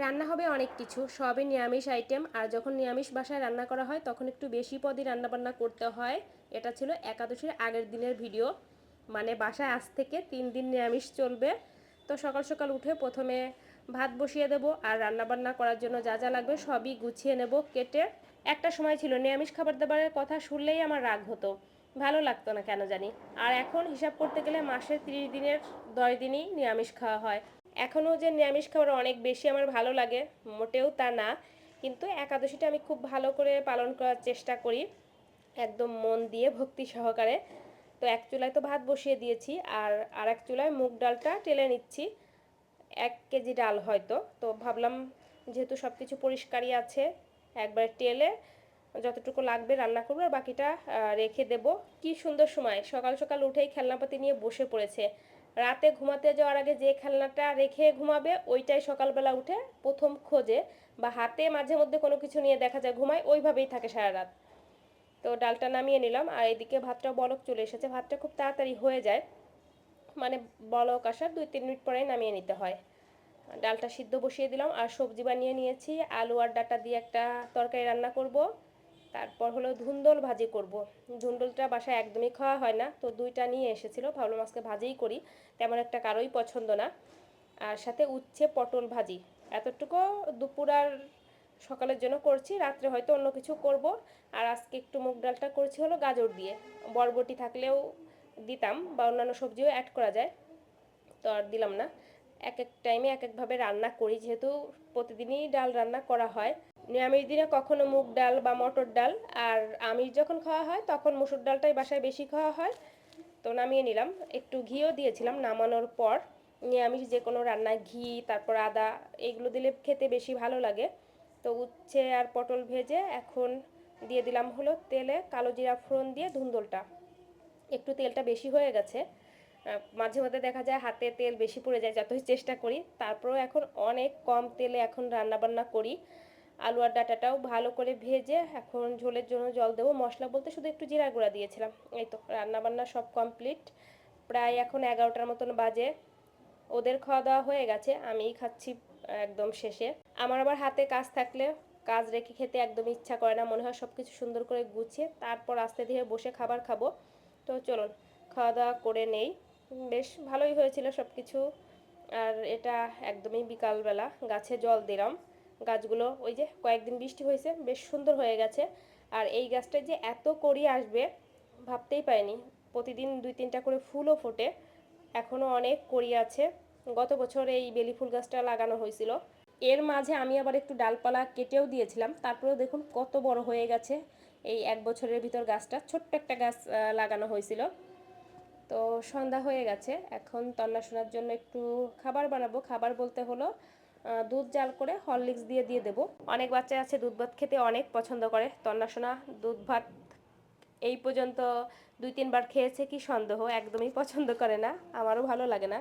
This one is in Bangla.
রান্না হবে অনেক কিছু, সবই নিরামিষ আইটেম। আর যখন নিরামিষ বাসায় রান্না করা হয় তখন একটু বেশি পদই রান্নাবান্না করতে হয়। এটা ছিল একাদশীর আগের দিনের ভিডিও, মানে বাসায় আজ থেকে 3 দিন নিরামিষ চলবে। তো সকাল সকাল উঠে প্রথমে ভাত বসিয়ে দেবো, আর রান্নাবান্না করার জন্য যা যা লাগবে সবই গুছিয়ে নেব কেটে। একটা সময় ছিল নিরামিষ খাবার দাবারের কথা শুনলেই আমার রাগ হতো, ভালো লাগতো না কেন জানি। আর এখন হিসাব করতে গেলে মাসের 30 দিনের 10 দিনই নিরামিষ খাওয়া হয়। এখনও যে নিরামিষ খাবার অনেক বেশি আমার ভালো লাগে, মোটেও তা না, কিন্তু একাদশীটা আমি খুব ভালো করে পালন করার চেষ্টা করি, একদম মন দিয়ে ভক্তি সহকারে। তো এক চুলায় তো ভাত বসিয়ে দিয়েছি, আর এক চুলায় মুগ ডালটা টেলে নিচ্ছি। 1 কেজি ডাল হয়তো, তো ভাবলাম যেহেতু সব কিছু পরিষ্কারই আছে, একবার টেলে যতটুকু লাগবে রান্না করবো, আর বাকিটা রেখে দেব। কি সুন্দর সময়, সকাল সকাল উঠেই খেলনাপাতি নিয়ে বসে পড়েছে। রাতে ঘুমাতে যাওয়ার আগে যে খেলনাটা রেখে ঘুমাবে ওইটাই সকালবেলা উঠে প্রথম খোঁজে, বা হাতে মাঝে মধ্যে কোনো কিছু নিয়ে দেখা যায় ঘুমায়, ওইভাবেই থাকে সারা রাত। তো ডালটা নামিয়ে নিলাম, আর এদিকে ভাতটা বলক চলে এসেছে। ভাতটা খুব তাড়াতাড়ি হয়ে যায়, মানে বলক আসার 2-3 মিনিট পরেই নামিয়ে নিতে হয়। ডালটা সিদ্ধ বসিয়ে দিলাম, আর সবজি বানিয়ে নিয়েছি। আলু আর ডাঁটা দিয়ে একটা তরকারি রান্না করব। তারপর হলো ধুন্দল ভাজি করব। ধুন্দলটা বাসায় একদমই খাওয়া হয় না, তো 2টা নিয়ে এসেছিলো, ভাবলাম আজকে ভাজিই করি, তেমন একটা কারোই পছন্দ না। আর সাথে উচ্ছে পটল ভাজি, এতটুকু দুপুর আর সকালের জন্য করছি, রাত্রে হয়তো অন্য কিছু করব। আর আজকে একটু মুগ ডালটা করছি হলো গাজর দিয়ে, বরবটি থাকলেও দিতাম, বা অন্যান্য সবজিও অ্যাড করা যায়, তো আর দিলাম না। এক এক টাইমে এক একভাবে রান্না করি, যেহেতু প্রতিদিনই ডাল রান্না করা হয়। নিরামিষ দিনে কখনো মুগ ডাল বা মটর ডাল, আর আমিষ যখন খাওয়া হয় তখন মসুর ডালটাই বাসায় বেশি খাওয়া হয়। তো নামিয়ে নিলাম, একটু ঘিও দিয়েছিলাম নামানোর পর। নিরামিষ যে কোনো রান্নায় ঘি, তারপর আদা, এগুলো দিলে খেতে বেশি ভালো লাগে। তো উচ্ছে আর পটল ভেজে এখন দিয়ে দিলাম হলো তেলে কালো জিরা ফোড়ন দিয়ে ধুন্দলটা। একটু তেলটা বেশি হয়ে গেছে, মাঝে মধ্যে দেখা যায় হাতে তেল বেশি পড়ে যায় যতই চেষ্টা করি, তারপরেও এখন অনেক কম তেলে এখন রান্নাবান্না করি। আলু আর ডাঁটাটাও ভালো করে ভেজে এখন ঝোলের জন্য জল দেবো। মশলা বলতে শুধু একটু জিরা গুঁড়া দিয়েছিলাম। এই তো রান্নাবান্না সব কমপ্লিট, প্রায় এখন 11টার মতন বাজে। ওদের খাওয়া দাওয়া হয়ে গেছে, আমিই খাচ্ছি একদম শেষে। আমার আবার হাতে কাজ থাকলে কাজ রেখে খেতে একদম ইচ্ছা করে না, মনে হয় সব কিছু সুন্দর করে গুছিয়ে তারপর আস্তে ধীরে বসে খাবার খাবো। তো চলুন খাওয়া দাওয়া করে নেই। বেশ ভালোই হয়েছিল সব কিছু। আর এটা একদমই বিকালবেলা গাছে জল দিলাম। গাছগুলো ওই যে কয়েকদিন বৃষ্টি হয়েছে, বেশ সুন্দর হয়ে গেছে। আর এই গাছটায় যে এত কড়ি আসবে ভাবতেই পারিনি। প্রতিদিন 2-3টা করে ফুলও ফোটে, এখনও অনেক কড়ি আছে। গত বছর এই বেলি ফুল গাছটা লাগানো হয়েছিল, এর মাঝে আমি আবার একটু ডালপালা কেটেও দিয়েছিলাম, তারপরেও দেখুন কত বড় হয়ে গেছে। এই 1 বছরের ভিতর গাছটা, ছোট্ট একটা গাছ লাগানো হয়েছিল। তো সন্ধ্যা হয়ে গেছে, এখন তন্না শোনার জন্য একটু খাবার বানাবো। খাবার বলতে হলো দুধ জাল করে হরলিক্স দিয়ে দিয়ে দেবো। অনেক বাচ্চা আছে দুধ ভাত খেতে অনেক পছন্দ করে, তন্না শোনা দুধ ভাত এই পর্যন্ত 2-3 বার খেয়েছে কি সন্দেহ, একদমই পছন্দ করে না, আমারও ভালো লাগে না।